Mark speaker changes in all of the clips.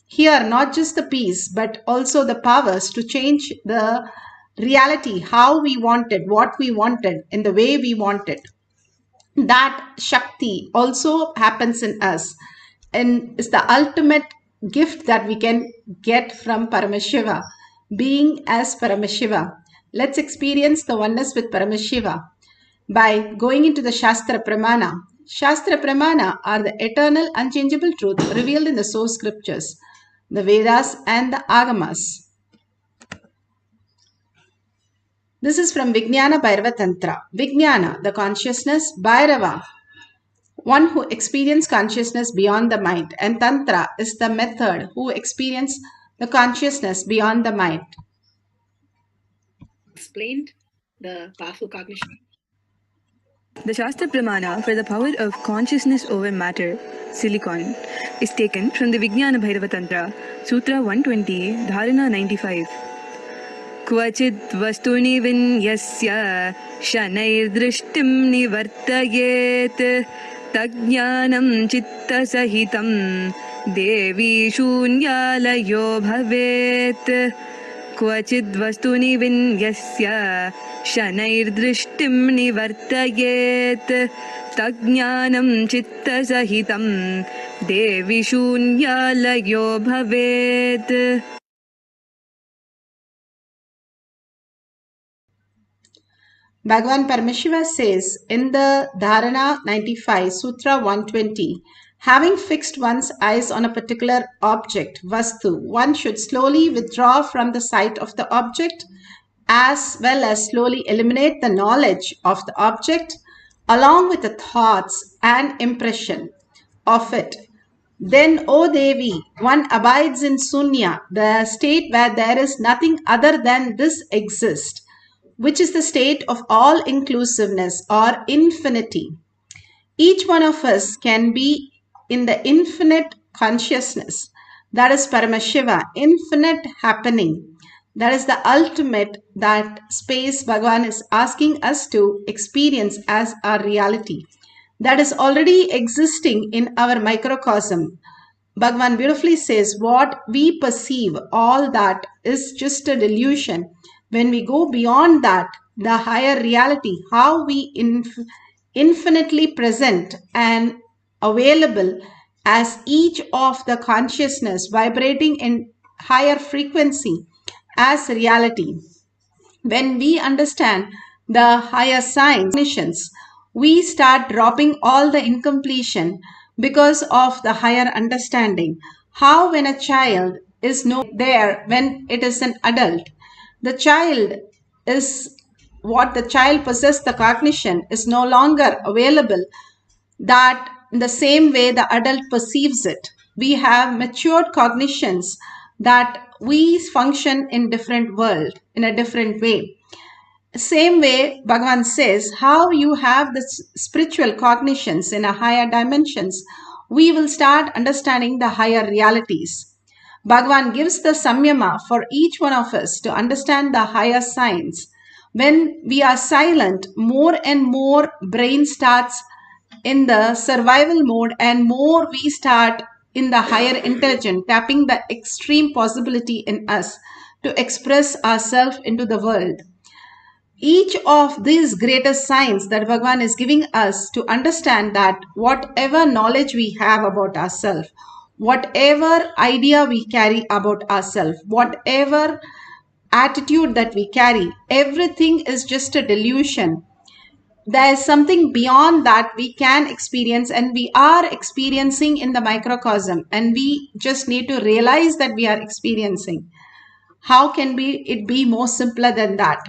Speaker 1: Here, not just the peace, but also the powers to change the reality, how we wanted, what we wanted, in the way we wanted. That Shakti also happens in us and is the ultimate gift that we can get from Paramashiva, being as Paramashiva. Let's experience the oneness with Paramashiva by going into the Shastra Pramana. Shastra Pramana are the eternal, unchangeable truth revealed in the source scriptures, the Vedas and the Agamas. This is from Vijnana Bhairava Tantra. Vijnana, the consciousness, Bhairava, one who experiences consciousness beyond the mind, and Tantra is the method who experience the consciousness beyond the mind.
Speaker 2: Explained the powerful cognition.
Speaker 3: The Shastra Pramana for the power of consciousness over matter, silicon, is taken from the Vijnana Bhairava Tantra, Sutra 120, Dharana 95. Kvachid vastuni vinyasya shanair-drishtim nivartayet tajnanam chitta sahitam devi shunyalayo bhavet. Kvachid vastuni vinyasya shanair-drishtim nivartayet tajnanam chitta sahitam devi shunyalayo bhavet.
Speaker 1: Bhagavan Paramashiva says in the Dharana 95, Sutra 120, having fixed one's eyes on a particular object, Vastu, one should slowly withdraw from the sight of the object as well as slowly eliminate the knowledge of the object along with the thoughts and impression of it. Then, O Devi, one abides in Sunya, the state where there is nothing other than this exists, which is the state of all-inclusiveness or infinity. Each one of us can be in the infinite consciousness, that is Paramashiva, infinite happening. That is the ultimate, that space Bhagavan is asking us to experience as our reality. That is already existing in our microcosm. Bhagavan beautifully says, what we perceive, all that is just a delusion. When we go beyond that, the higher reality, how we infinitely present and available as each of the consciousness vibrating in higher frequency as reality. When we understand the higher signs, we start dropping all the incompletion because of the higher understanding. How when a child is there when it is an adult, the child is what the child possesses, the cognition is no longer available that in the same way the adult perceives it. We have matured cognitions that we function in different world, in a different way. Same way, Bhagavan says, how you have the spiritual cognitions in a higher dimensions, we will start understanding the higher realities. Bhagavan gives the samyama for each one of us to understand the higher signs. When we are silent, more and more brain starts in the survival mode and more we start in the higher intelligence, tapping the extreme possibility in us to express ourselves into the world. Each of these greater signs that Bhagavan is giving us to understand that whatever knowledge we have about ourselves, whatever idea we carry about ourselves, whatever attitude that we carry, everything is just a delusion. There is something beyond that we can experience and we are experiencing in the microcosm, and we just need to realize that we are experiencing. How can it be more simpler than that?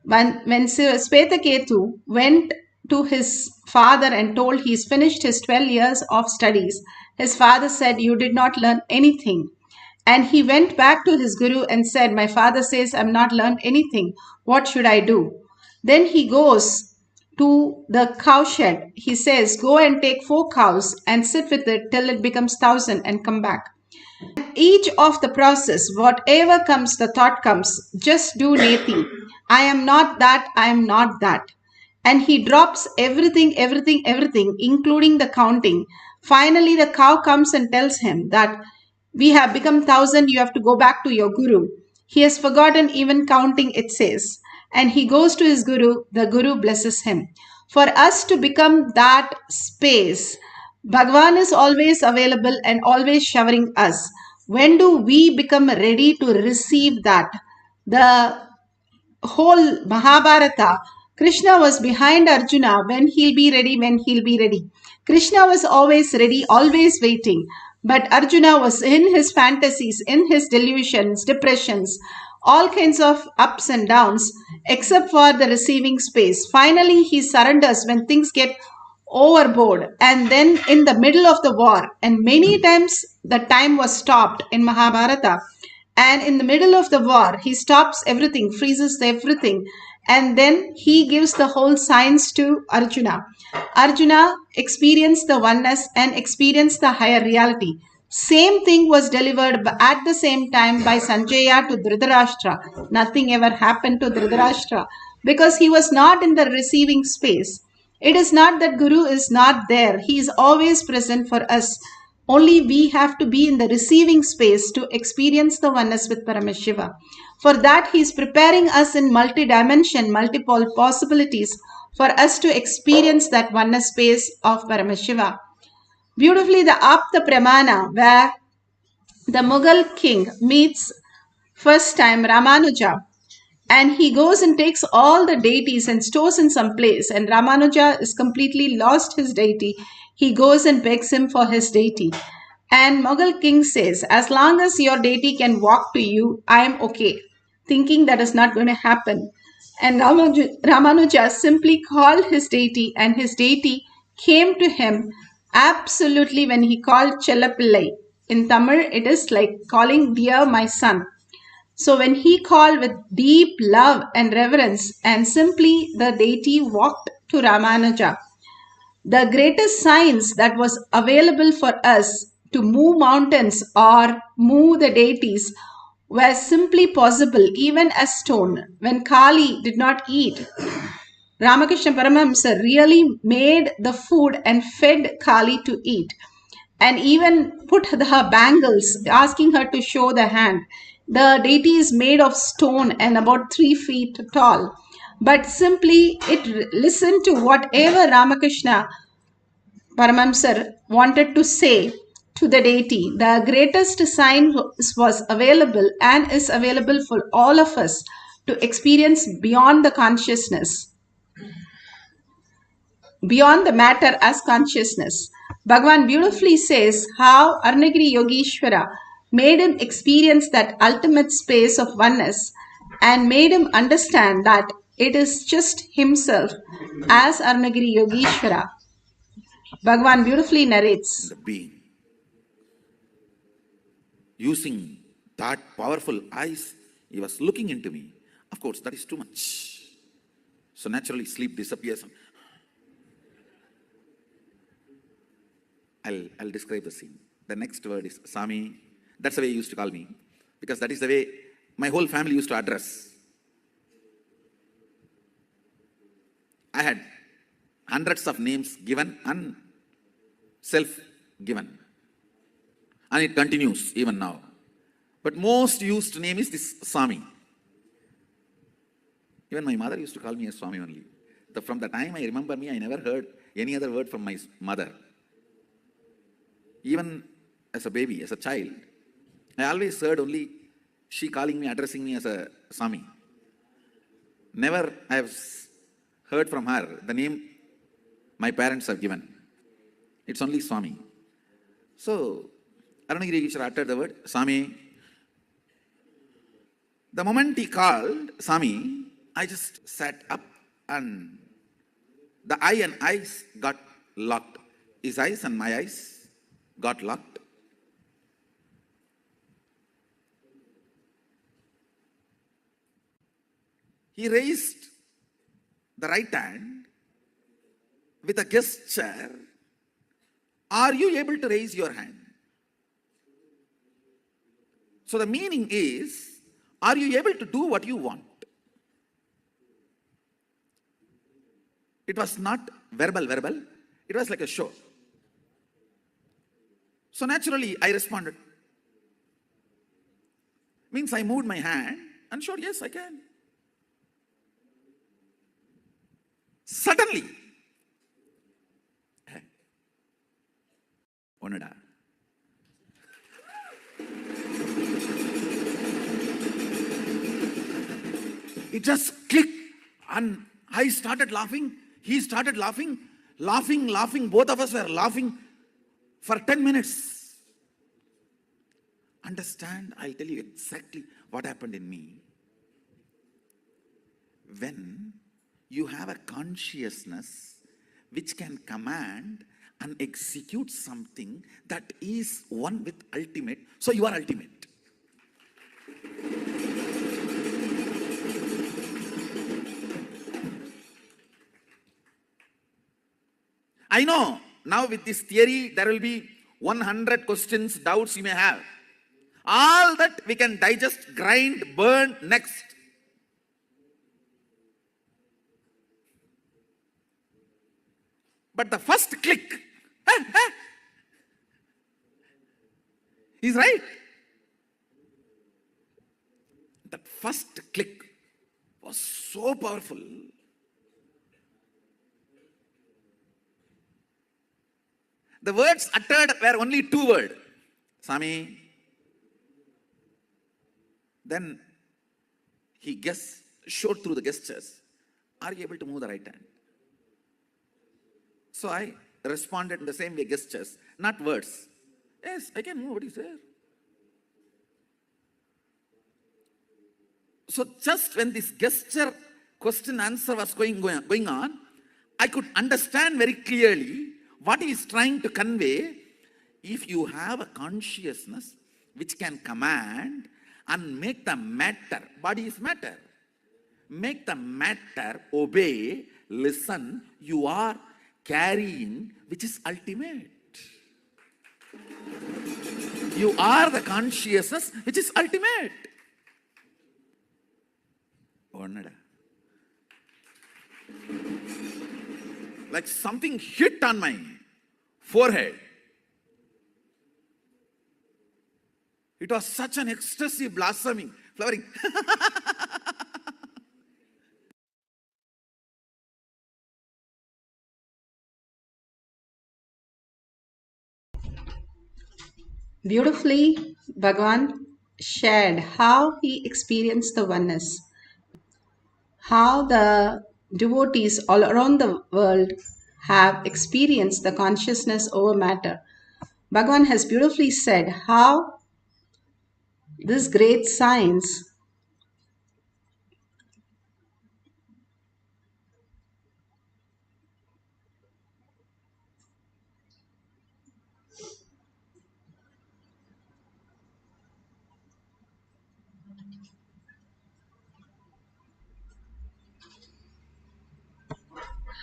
Speaker 1: When Svetaketu went to his father and told he's finished his 12 years of studies, his father said, you did not learn anything. And he went back to his guru and said, my father says I'm not learned anything. What should I do? Then he goes to the cow shed. He says, go and take 4 cows and sit with it till it becomes 1,000 and come back. Each of the process, whatever comes, the thought comes, just do neti. I am not that, I am not that. And he drops everything, including the counting. Finally, the cow comes and tells him that We have become 1,000, you have to go back to your guru. He has forgotten even counting, it says. And he goes to his guru, the guru blesses him. For us to become that space, Bhagavan is always available and always showering us. When do we become ready to receive that? The whole Mahabharata, Krishna was behind Arjuna when he'll be ready. Krishna was always ready, always waiting. But Arjuna was in his fantasies, in his delusions, depressions, all kinds of ups and downs, except for the receiving space. Finally, he surrenders when things get overboard, and then in the middle of the war, and many times the time was stopped in Mahabharata, and in the middle of the war he stops everything, freezes everything, and then he gives the whole science to Arjuna. Arjuna experienced the oneness and experienced the higher reality. Same thing was delivered at the same time by Sanjaya to Dhritarashtra. Nothing ever happened to Dhritarashtra because he was not in the receiving space. It is not that Guru is not there. He is always present for us. Only we have to be in the receiving space to experience the oneness with Paramashiva. For that, he is preparing us in multi-dimension, multiple possibilities for us to experience that oneness space of Paramashiva. Beautifully, the Apta Pramana, where the Mughal king meets first time Ramanuja, and he goes and takes all the deities and stores in some place, and Ramanuja is completely lost his deity. He goes and begs him for his deity, and Mughal king says, as long as your deity can walk to you, I am okay, thinking that is not going to happen. And Ramanuja simply called his deity, and his deity came to him absolutely when he called Chellapillai. In Tamil, it is like calling, dear my son. So when he called with deep love and reverence, and simply the deity walked to Ramanuja. The greatest science that was available for us to move mountains or move the deities were simply possible, even as stone. When Kali did not eat, Ramakrishna Paramahamsa really made the food and fed Kali to eat, and even put her bangles, asking her to show the hand. The deity is made of stone and about 3 feet tall, but simply it listened to whatever Ramakrishna Paramahamsa wanted to say to the deity. The greatest sign was available and is available for all of us to experience beyond the consciousness, beyond the matter as consciousness. Bhagavan beautifully says how Arunagiri Yogeshwara made him experience that ultimate space of oneness and made him understand that it is just himself as Arunagiri Yogeshwara. Bhagavan beautifully narrates.
Speaker 4: The being, using that powerful eyes, he was looking into me. Of course, that is too much. So naturally, sleep disappears. I'll describe the scene. The next word is Sami. That's the way he used to call me, because that is the way my whole family used to address. I had hundreds of names given and self-given. And it continues even now. But most used name is this Swami. Even my mother used to call me as Swami only. From the time I remember me, I never heard any other word from my mother. Even as a baby, as a child, I always heard only she calling me, addressing me as a Swami. Never I have heard from her the name my parents have given. It's only Swami. So, Arunagiri Yogeshwara uttered the word Swami. The moment he called Swami, I just sat up and the eye and eyes got locked. His eyes and my eyes got locked. He raised the right hand with a gesture. Are you able to raise your hand? So the meaning is, are you able to do what you want? It was not verbal. It was like a show. So naturally, I responded, Means I moved my hand and showed, yes, I can. Suddenly, onada. It just clicked and I started laughing. He started laughing. Laughing. Both of us were laughing for 10 minutes. Understand? I'll tell you exactly what happened in me. When you have a consciousness which can command and execute something that is one with ultimate, so you are ultimate. I know now with this theory there will be 100 questions, doubts you may have. All that we can digest, grind, burn next. But the first click is right. That first click was so powerful. The words uttered were only 2 words. Swami. Then he showed through the gestures. Are you able to move the right hand? So I responded in the same way, gestures, not words. Yes, I can move. What is there? So just when this gesture, question, answer was going on, I could understand very clearly what he is trying to convey. If you have a consciousness which can command and make the matter, body is matter, make the matter obey, listen, you are carrying, which is ultimate. You are the consciousness which is ultimate. Like something hit on my forehead. It was such an ecstasy, blossoming, flowering.
Speaker 1: Beautifully, Bhagavan shared how he experienced the oneness, how the devotees all around the world have experienced the consciousness over matter. Bhagavan has beautifully said how this great science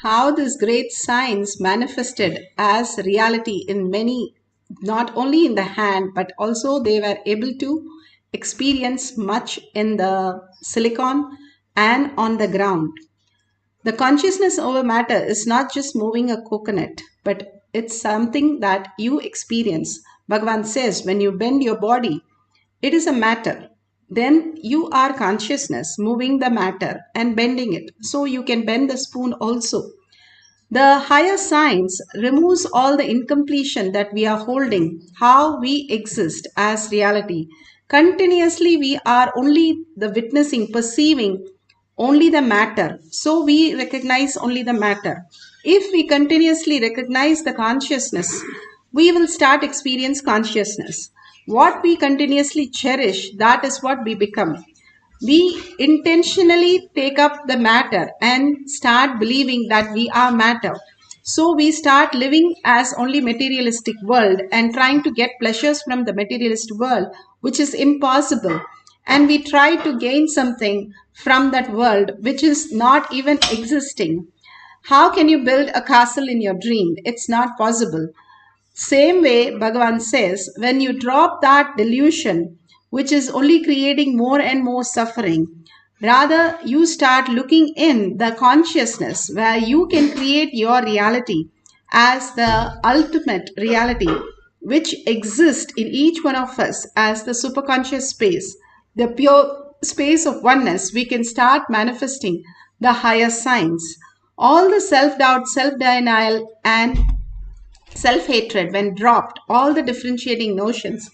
Speaker 1: how this great science manifested as reality in many, not only in the hand, but also they were able to experience much in the silicon and on the ground. The consciousness over matter is not just moving a coconut, but it's something that you experience. Bhagavan says when you bend your body, it is a matter. Then you are consciousness moving the matter and bending it. So you can bend the spoon also. The higher science removes all the incompletion that we are holding, how we exist as reality. Continuously, we are only the witnessing, perceiving only the matter. So we recognize only the matter. If we continuously recognize the consciousness, we will start experience consciousness. What we continuously cherish, that is what we become. We intentionally take up the matter and start believing that we are matter. So we start living as only materialistic world and trying to get pleasures from the materialist world, which is impossible. And we try to gain something from that world which is not even existing. How can you build a castle in your dream? It's not possible. Same way, Bhagavan says, when you drop that delusion, which is only creating more and more suffering, rather you start looking in the consciousness where you can create your reality as the ultimate reality, which exists in each one of us as the superconscious space. the pure space of oneness, we can start manifesting the higher signs. All the self-doubt, self-denial, and self-hatred, when dropped, all the differentiating notions,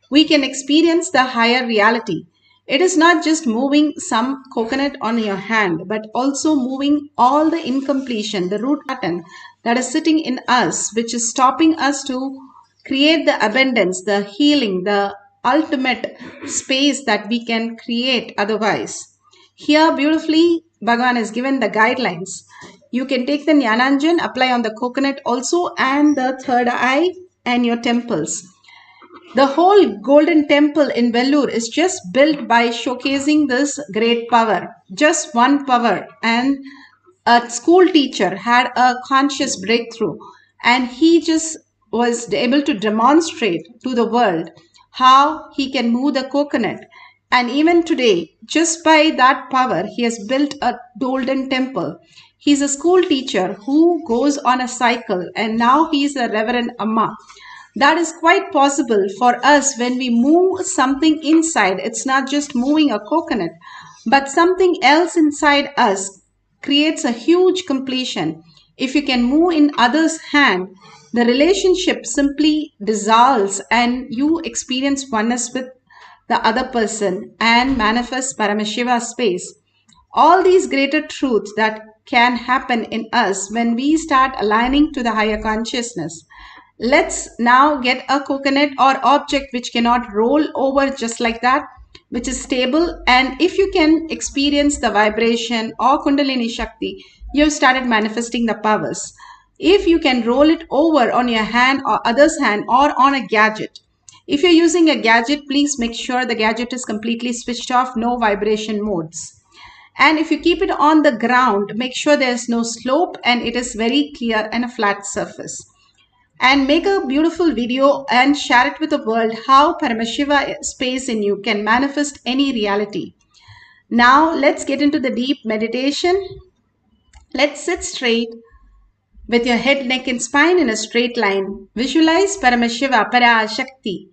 Speaker 1: we can experience the higher reality. It is not just moving some coconut on your hand, but also moving all the incompletion, the root pattern that is sitting in us, which is stopping us to create the abundance, the healing, the ultimate space that we can create otherwise. Here, beautifully, Bhagavan has given the guidelines. You can take the Jnananjan, apply on the coconut also, and the third eye and your temples. The whole golden temple in Vellore is just built by showcasing this great power. Just one power. And a school teacher had a conscious breakthrough, and he just was able to demonstrate to the world how he can move the coconut. And even today, just by that power, he has built a golden temple. He's a school teacher who goes on a cycle, and now he's a Reverend Amma. That is quite possible for us when we move something inside. It's not just moving a coconut, but something else inside us creates a huge completion. If you can move in others' hand, the relationship simply dissolves and you experience oneness with the other person and manifest Paramashiva space. All these greater truths that can happen in us when we start aligning to the higher consciousness. Let's now get a coconut or object which cannot roll over just like that, which is stable. And if you can experience the vibration or Kundalini Shakti, you've started manifesting the powers. If you can roll it over on your hand or other's hand or on a gadget. If you're using a gadget, please make sure the gadget is completely switched off, no vibration modes. And if you keep it on the ground, make sure there's no slope and it is very clear and a flat surface. And make a beautiful video and share it with the world how Paramashiva space in you can manifest any reality. Now let's get into the deep meditation. Let's sit straight with your head, neck and spine in a straight line. Visualize Paramashiva, Parashakti,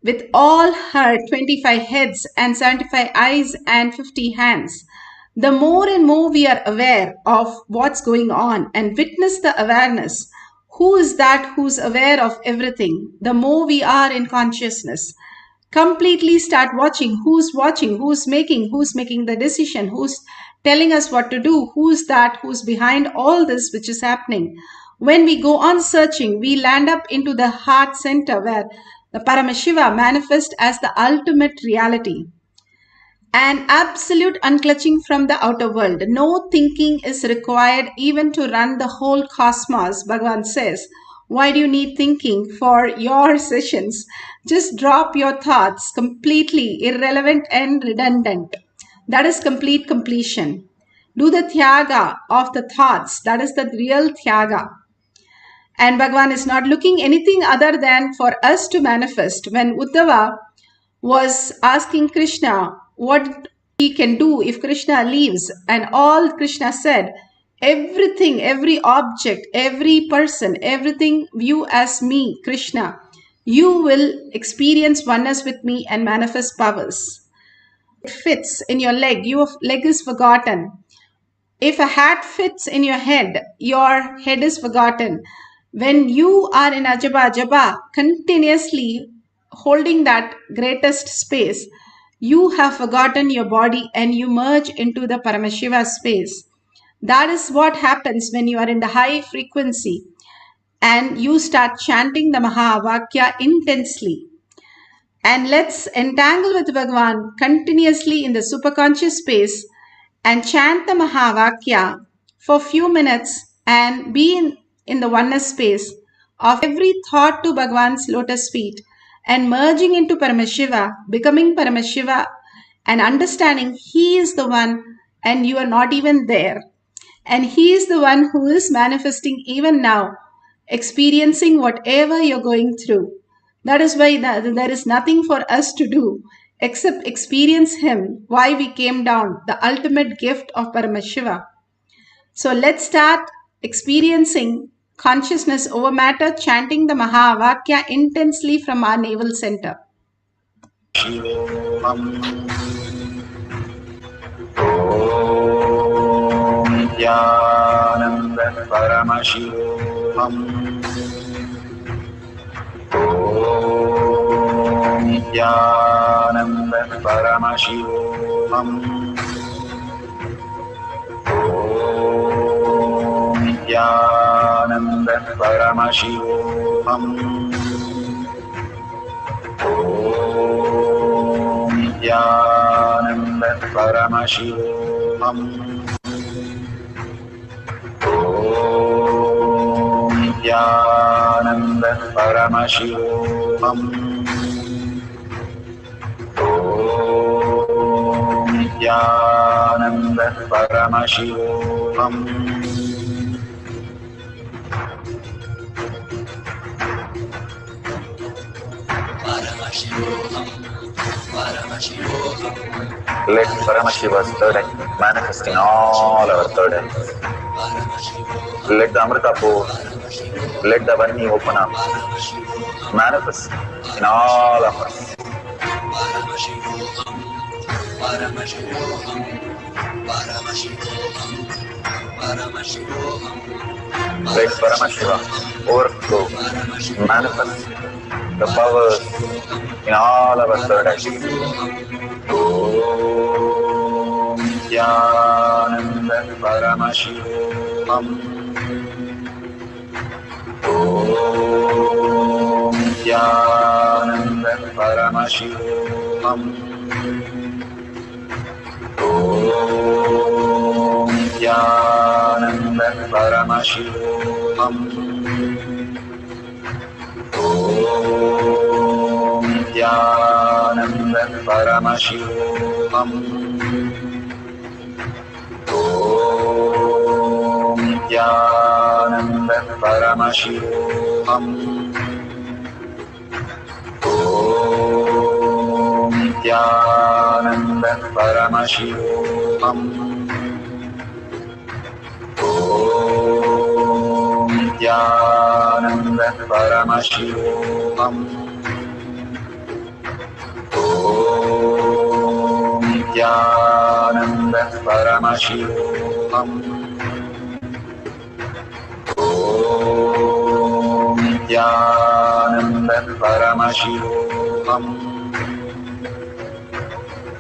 Speaker 1: with all her 25 heads and 75 eyes and 50 hands. The more and more we are aware of what's going on and witness the awareness, who is that who's aware of everything, the more we are in consciousness. Completely start watching, who's making the decision, who's telling us what to do, who's that who's behind all this which is happening. When we go on searching, we land up into the heart center where the Paramashiva manifests as the ultimate reality. An absolute unclutching from the outer world. No thinking is required even to run the whole cosmos, Bhagavan says. Why do you need thinking for your sessions? Just drop your thoughts, completely irrelevant and redundant. That is complete completion. Do the Tyaga of the thoughts. That is the real Tyaga. And Bhagavan is not looking anything other than for us to manifest. When Uddhava was asking Krishna what he can do if Krishna leaves, and all Krishna said, everything, every object, every person, everything view as me, Krishna. You will experience oneness with me and manifest powers. It fits in your leg. Your leg is forgotten. If a hat fits in your head is forgotten. When you are in Ajaba Jaba, continuously holding that greatest space, you have forgotten your body and you merge into the Paramashiva space. That is what happens when you are in the high frequency and you start chanting the Mahavakya intensely. And let's entangle with Bhagavan continuously in the superconscious space and chant the Mahavakya for few minutes and be in the oneness space of every thought to Bhagavan's lotus feet and merging into Paramashiva, becoming Paramashiva and understanding he is the one and you are not even there. And he is the one who is manifesting even now, experiencing whatever you're going through. That is why there is nothing for us to do except experience him, why we came down, the ultimate gift of Paramashiva. So let's start experiencing consciousness over matter, chanting the Mahavakya intensely from our navel center.
Speaker 5: Paramashivoham. Om Nithyananda Paramashivam. Om Nithyananda Paramashivam. Om Nithyananda Paramashivam. Om Nithyananda Paramashivam. Om Nithyananda Paramashivoham. Om Nithyananda Paramashivoham. Let Paramashiva's third eye manifest in all our third eyes. Let the Amrita pour, let the Varni open up, manifest in all of us. Let Paramashiva overflow, manifest the powers in all our third eyes. Om Nithyananda Paramashivoham. Om Nithyananda Paramashivoham. Om Nithyananda Paramashivoham. Om Nithyananda Paramashivoham. Om Nithyananda Paramashivoham. Om Nithyananda Paramashivoham. Om Nithyananda Paramashivoham. Om Nithyananda Paramashivoham. Om Nithyananda Paramashivoham.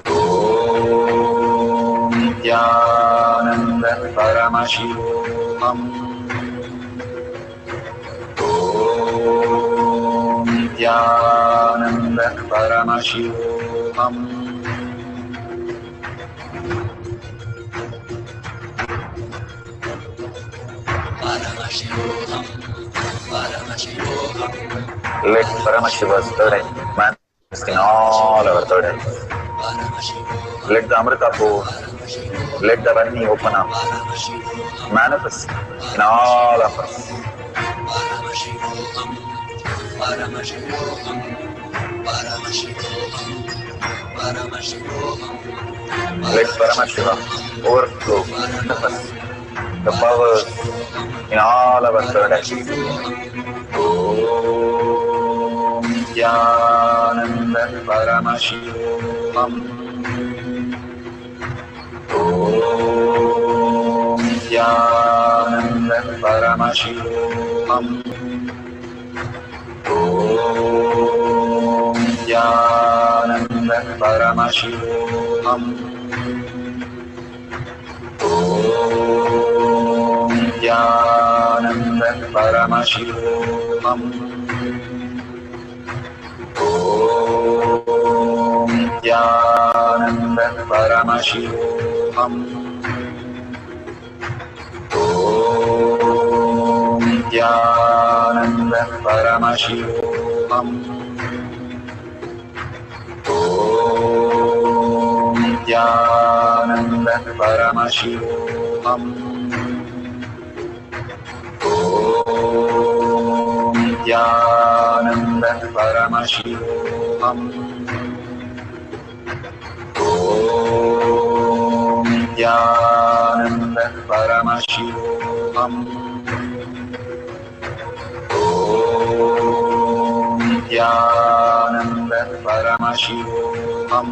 Speaker 5: Om Nithyananda Paramashivoham. Om Nithyananda Paramashivoham. Let Paramashiva's third eye manifest in all our third eyes. Let the Amrita pour, let the Varni open up, manifest in all of us. Let Paramashiva overflow, manifest the powers in all our third eyes. Om Nithyananda Paramashivoham. Om Nithyananda Paramashivoham. Om Nithyananda Paramashivoham. Om Nithyananda Paramashivoham. Om Nithyananda Paramashivoham. Om Nithyananda Paramashivoham. Om Nithyananda Paramashivoham. Om Nithyananda Paramashivoham. Om Nithyananda Paramashivoham. Om Nithyananda Paramashivoham. Paramashivoham.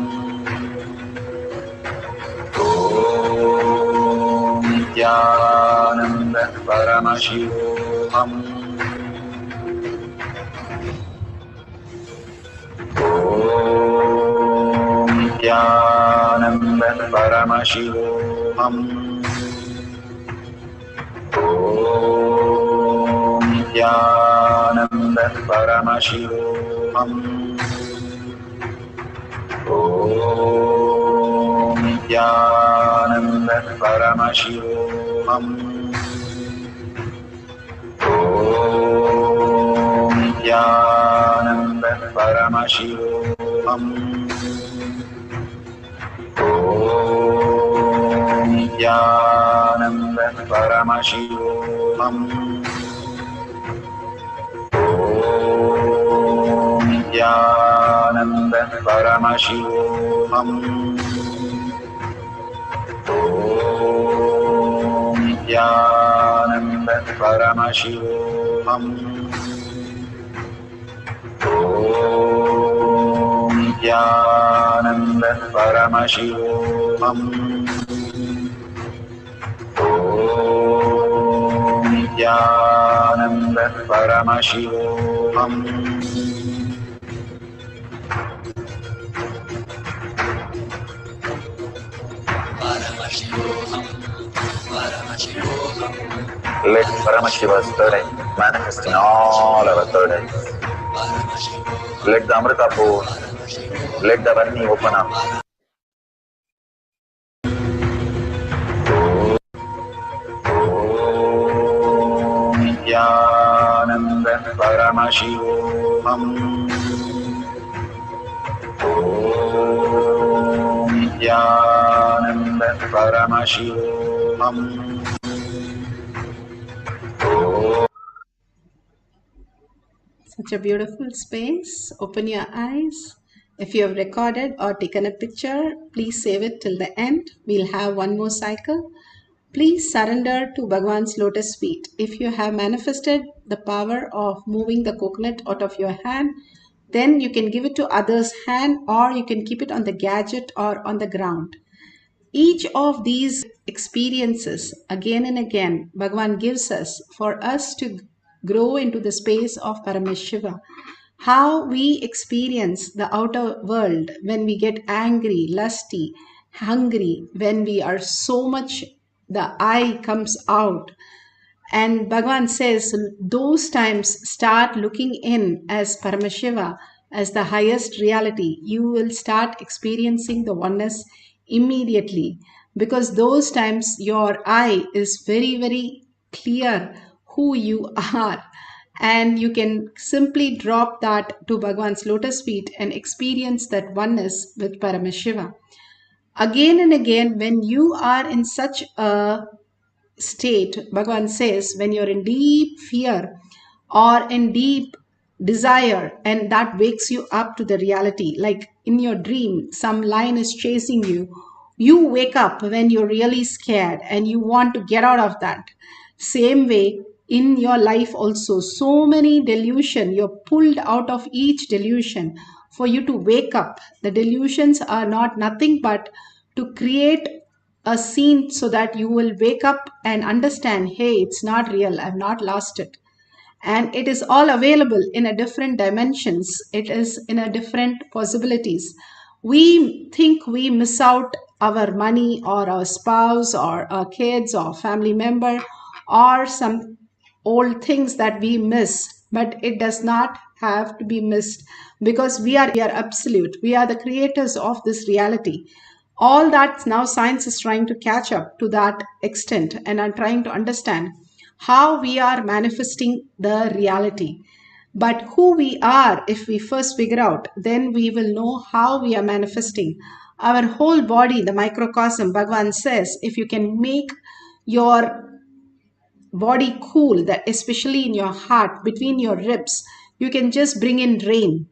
Speaker 5: Om Nithyananda Paramashivoham. Om Nithyananda Paramashivoham. Om Nithyananda Paramashivoham. Om Nithyananda Paramashivoham. Om Nithyananda Paramashivoham. Om Nithyananda Paramashivoham. Om Nithyananda Paramashivoham. Om Nithyananda Paramashivoham. Om Nithyananda Paramashivoham. Om Nithyananda Paramashivoham. Let Paramashiva's third eye manifest in all our third eyes. Let the Amrita pour, let the Varni open up. Om Nithyananda Paramashivoham. Om Nithyananda Paramashivoham.
Speaker 1: Such a beautiful space. Open your eyes. If you have recorded or taken a picture, please save it till the end. We'll have one more cycle. Please surrender to Bhagwan's lotus feet. If you have manifested the power of moving the coconut out of your hand, then you can give it to others' hand, or you can keep it on the gadget or on the ground. Each of these experiences, again and again, Bhagwan gives us for us to grow into the space of Paramashiva. How we experience the outer world when we get angry, lusty, hungry, when we are so much, the I comes out. And Bhagavan says, those times start looking in as Paramashiva, as the highest reality. You will start experiencing the oneness immediately, because those times your I is very, very clear who you are. And you can simply drop that to Bhagavan's lotus feet and experience that oneness with Paramashiva. Again and again, when you are in such a state, Bhagavan says, when you're in deep fear or in deep desire, and that wakes you up to the reality, like in your dream, some lion is chasing you, you wake up when you're really scared and you want to get out of that. Same way, in your life also, so many delusion, you're pulled out of each delusion for you to wake up. The delusions are not nothing but to create a scene so that you will wake up and understand, hey, it's not real, I've not lost it. And it is all available in a different dimensions. It is in a different possibilities. We think we miss out our money or our spouse or our kids or family member or some old things that we miss, but it does not have to be missed, because we are absolute. We are the creators of this reality. All that now science is trying to catch up to that extent and are trying to understand how we are manifesting the reality. But who we are, if we first figure out, then we will know how we are manifesting. Our whole body, the microcosm, Bhagavan says, if you can make your body cool, that especially in your heart, between your ribs, you can just bring in rain.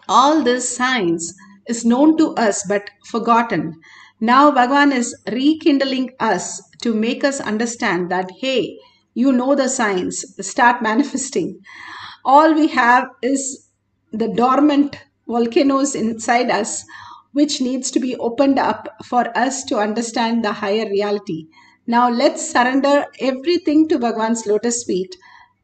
Speaker 1: All this science is known to us but forgotten. Now Bhagavan is rekindling us to make us understand that, hey, you know the science, start manifesting. All we have is the dormant volcanoes inside us, which needs to be opened up for us to understand the higher reality. Now let's surrender everything to Bhagwan's lotus feet.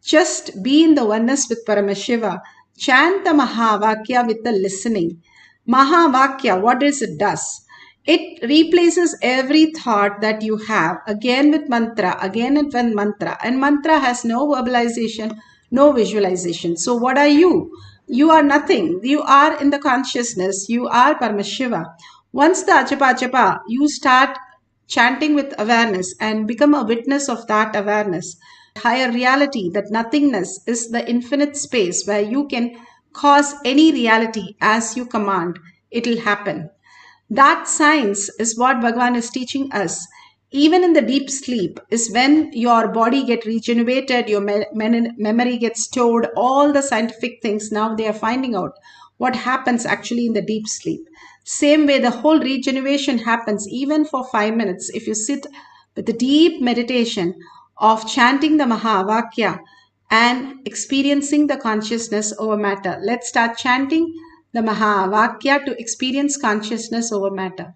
Speaker 1: Just be in the oneness with Paramashiva. Chant the Mahavakya with the listening. Mahavakya, what is it does? It replaces every thought that you have again with mantra, again with one mantra. And mantra has no verbalization, no visualization. So what are you? You are nothing. You are in the consciousness. You are Paramashiva. Once the achapa, you start chanting with awareness and become a witness of that awareness. Higher reality, that nothingness is the infinite space where you can cause any reality as you command. It'll happen. That science is what Bhagavan is teaching us. Even in the deep sleep is when your body gets regenerated, your memory gets stored, all the scientific things now they are finding out what happens actually in the deep sleep. Same way the whole regeneration happens even for 5 minutes. If you sit with the deep meditation of chanting the Mahavakya and experiencing the consciousness over matter. Let's start chanting the Mahavakya to experience consciousness over matter.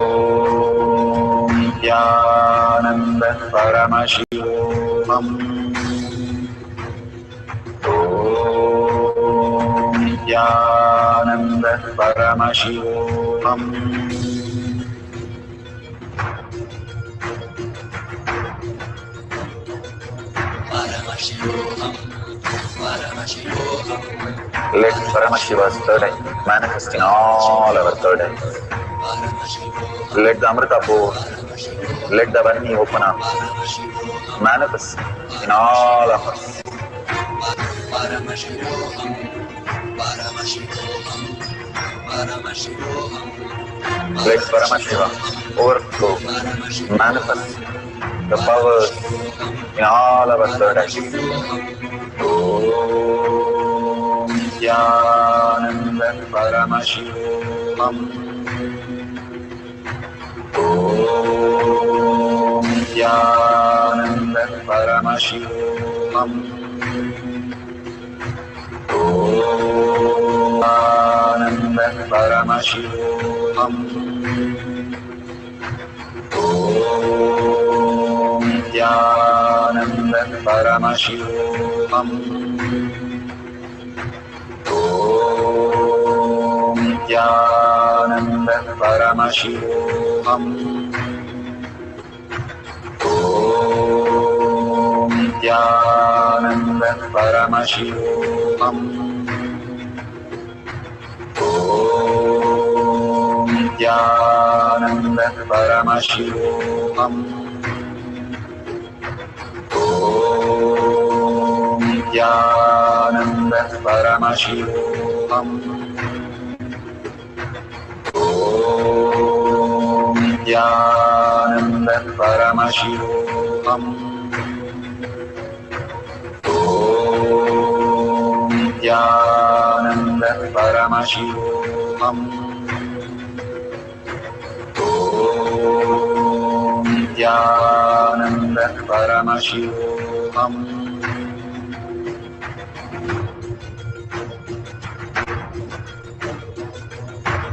Speaker 5: Om Nithyananda Paramashivam. Om Nithyananda Paramashivam.
Speaker 6: Paramashivoham, Paramashivoham.
Speaker 5: Let Paramashiva's third eye manifest in all our third eyes. Let the Amrita pour, let the Varni open up, manifest in all of us.
Speaker 6: Paramashivoham, Paramashivoham, Paramashivoham.
Speaker 5: Let Paramashiva overflow, manifest the powers in all our third eyes. Om Nithyananda Paramashivam. Om Nithyananda Paramashivam. Om Nithyananda Paramashivam. Om Nithyananda Paramashivam. Om Nithyananda Paramashivoham. Om Nithyananda Paramashivoham. Om Nithyananda Paramashivoham. Om Nithyananda Paramashivoham. Om Nithyananda Paramashivoham. Om Nithyananda Paramashivoham. Om Nithyananda Paramashivoham.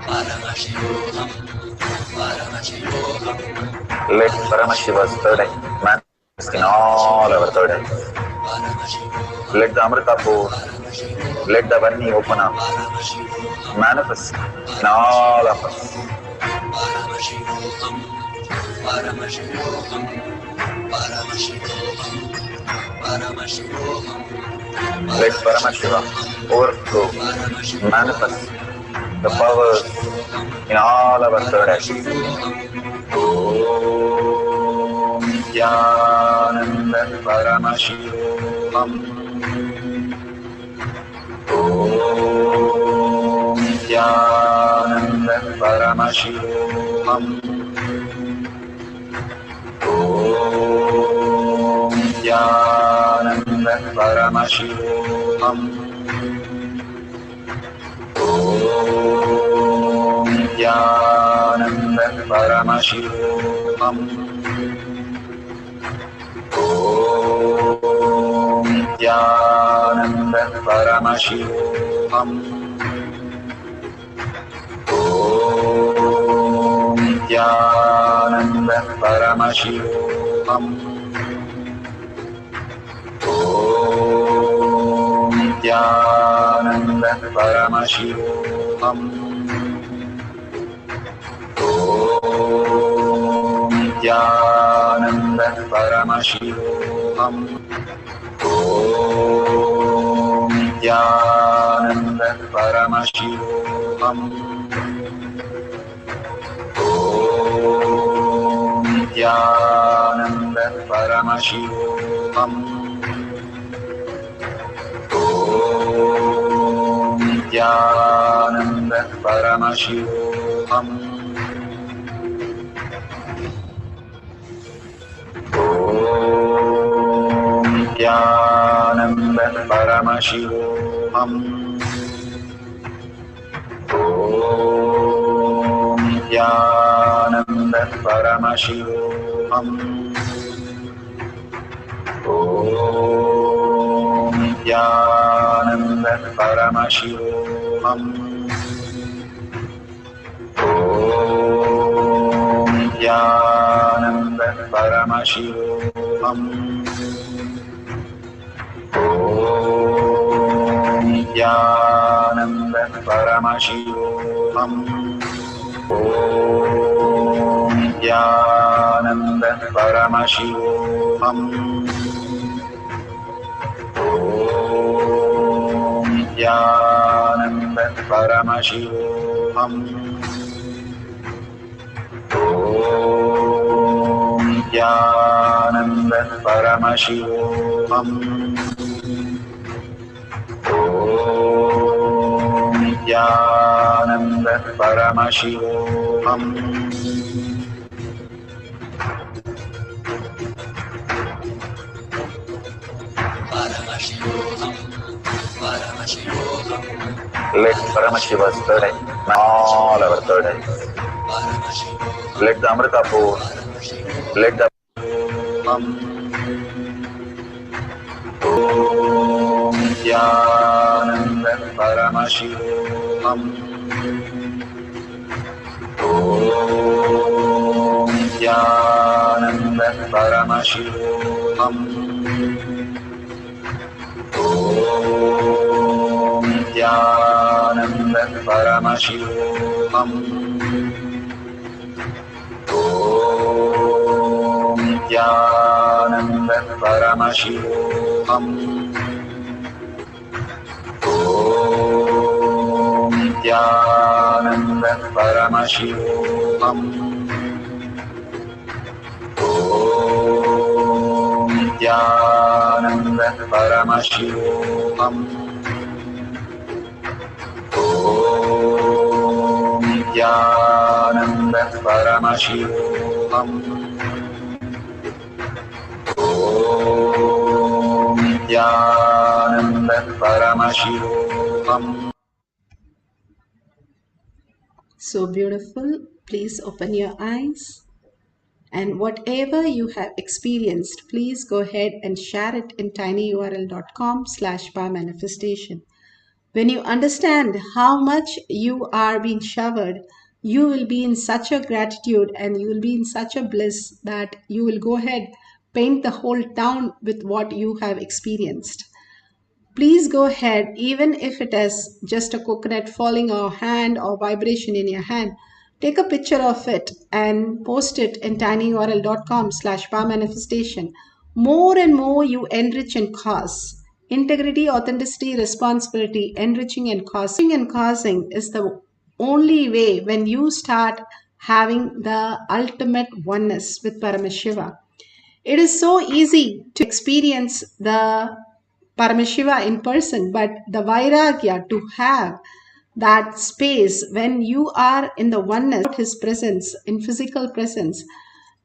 Speaker 6: Paramashivoham, Paramashivoham.
Speaker 5: Let Paramashiva's third eye manifest in all our third eyes. Let the Amrita pour, let the Varni open up, manifest in all of us.
Speaker 6: Paramashivoham, Paramashivoham, Paramashivoham, Paramashivoham.
Speaker 5: Let Paramashiva overflow, manifest the powers in all our third eyes. Om Nithyananda Paramashivoham. Om Nithyananda Paramashivoham. Om Nithyananda Paramashivoham. Om Nithyananda Paramashivoham. Om Nithyananda Paramashivoham. Om Nithyananda Paramashivoham. Om Nithyananda Paramashivoham. Om Nithyananda Paramashivoham. Om Nithyananda Paramashivoham. Om Nithyananda Paramashivoham. Om Nithyananda Paramashivoham. Om Nithyananda Paramashivoham. Om Nithyananda Paramashivoham. Om Nithyananda Paramashivoham. Om Nithyananda Paramashivoham. Om Nithyananda Paramashivoham. Om Nithyananda Paramashivoham. Om Nithyananda Paramashivoham. Om Nithyananda Paramashivoham. Om Nithyananda Paramashivoham.
Speaker 6: Paramashivoham. Paramashivoham.
Speaker 5: Let Paramashiva's third eye, all our third eyes.
Speaker 6: Paramashivoham.
Speaker 5: Let the Amrita pour. Let the Om Nithyananda Paramashivoham. Om Nithyananda Paramashivoham. Om Nithyananda Paramashivoham. Om Nithyananda Paramashivoham. Om Nithyananda Paramashivoham. Om Nithyananda Paramashivoham. Om Nithyananda Paramashivoham. Om Nithyananda Paramashivoham.
Speaker 1: So beautiful. Please open your eyes. And whatever you have experienced, please go ahead and share it in tinyurl.com/powermanifestation. When you understand how much you are being showered, you will be in such a gratitude and you will be in such a bliss that you will go ahead, paint the whole town with what you have experienced. Please go ahead, even if it is just a coconut falling or hand or vibration in your hand, take a picture of it and post it in tinyurl.com/powermanifestation. More and more you enrich and cause. Integrity, authenticity, responsibility, enriching and causing is the only way when you start having the ultimate oneness with Paramashiva. It is so easy to experience the Paramashiva in person, but the Vairagya to have that space when you are in the oneness, his presence, in physical presence,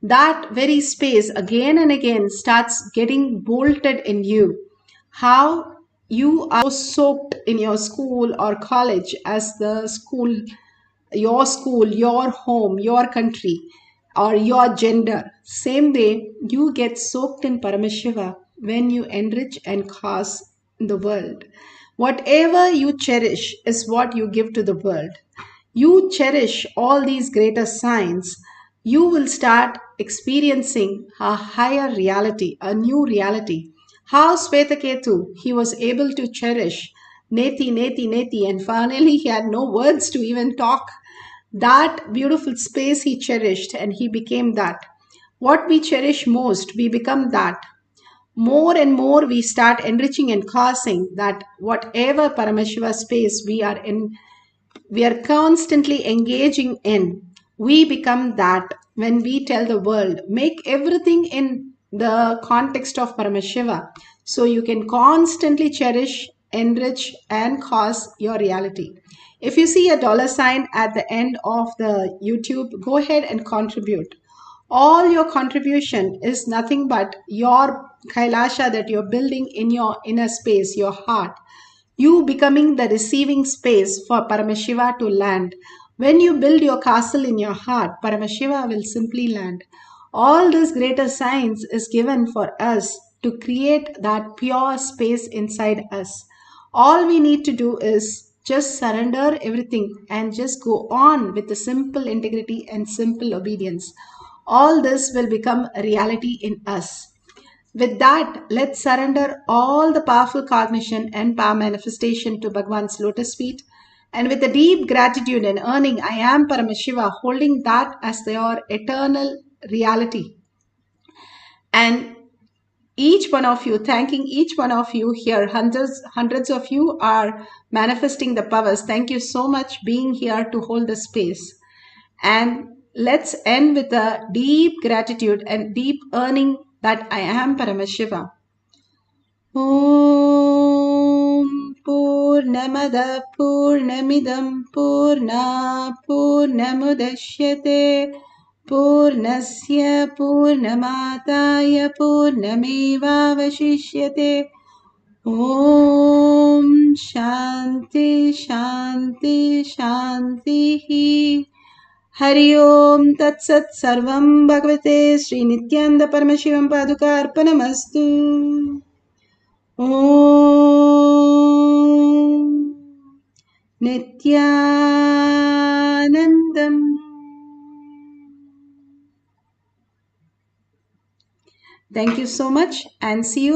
Speaker 1: that very space again and again starts getting bolted in you. How you are soaked in your school or college as the school, your home, your country, or your gender. Same way, you get soaked in Paramashiva when you enrich and cause the world. Whatever you cherish is what you give to the world. You cherish all these greater signs, you will start experiencing a higher reality, a new reality. How Svetaketu, he was able to cherish Neti, Neti, Neti, and finally he had no words to even talk. That beautiful space he cherished, and he became that. What we cherish most, we become that. More and more we start enriching and causing that whatever Paramashiva space we are constantly engaging in, we become that. When we tell the world, make everything in the context of Paramashiva, so you can constantly cherish, enrich, and cause your reality. If you see a dollar sign at the end of the YouTube, go ahead and contribute. All your contribution is nothing but your Kailasha that you're building in your inner space, your heart. You becoming the receiving space for Paramashiva to land. When you build your castle in your heart, Paramashiva will simply land. All this greater science is given for us to create that pure space inside us. All we need to do is just surrender everything and just go on with the simple integrity and simple obedience. All this will become a reality in us. With that, let's surrender all the powerful cognition and power manifestation to Bhagwan's lotus feet. And with a deep gratitude and earning, I am Paramashiva, holding that as your eternal reality. And each one of you, thanking each one of you here, hundreds of you are manifesting the powers. Thank you so much being here to hold the space. And let's end with a deep gratitude and deep earning that I am Paramashiva. Om Purnamada Purnamidam Purna Purnamudashyate Purnasya Purnamataya Purnamevavashishyate. Om Shanti Shanti Shanti. Hari Om Tat Sat Sarvam Bhagavate Sri Nithyananda Paramashivam Paduka Arpanamastu. Om Nithyanandam. Thank you so much and see you.